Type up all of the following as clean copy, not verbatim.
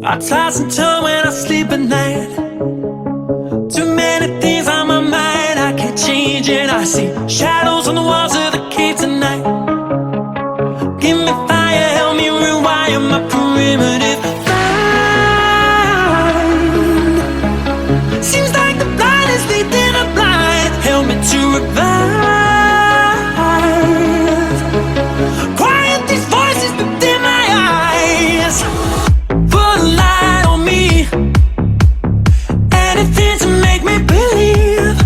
I toss and turn when I sleep at night. Too many things on my mind, I can't change it. I see shadows on the walls of the cave tonight. Give me fire, help me rewire my primitive mind. Seems like the blind is leading the blind. Help me to revive. Quiet these voices within my eyes. Put a light on me. Anything to make me believe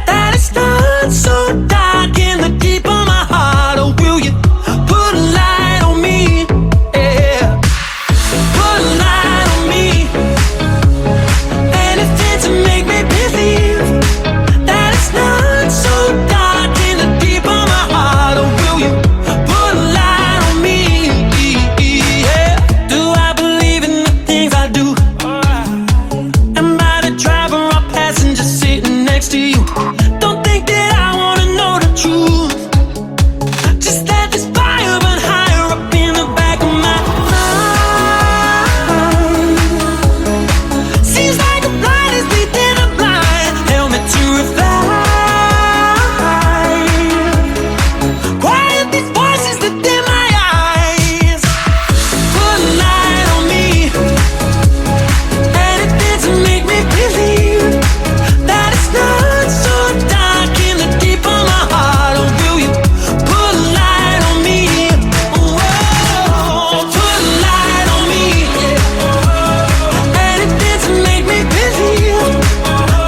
that it's not so dark in the deep of my heart. Or will you put a light on me? Yeah. Put a light on me. Anything to make me believe that it's not so dark in the deep of my heart. Or will you put a light on me? Yeah. Do I believe in the things I do? Am I the driver or passenger sitting next to you? Don't think that I wanna know the truth. Just let this fire burn higher up in the back of my mind. Seems like a blind is leading the blind. Help me to revive. Quiet these voices within my eyes. Put a light on me. Anything to make me believe that it's not so dark in the deep of my heart. Or will you put a light on me? Whoa, put a light on me. Anything to make me believe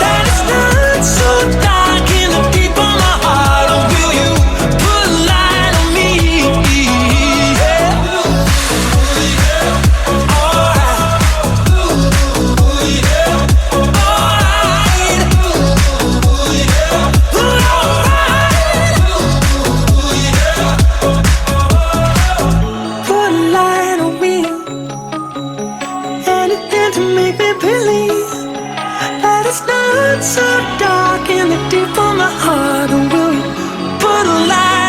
that it's not so dark in the deep of my heart. Or will you put a light on me? Put a light on me. Anything to make me believe that it's not so dark in the deep of my heart. Or will you put a light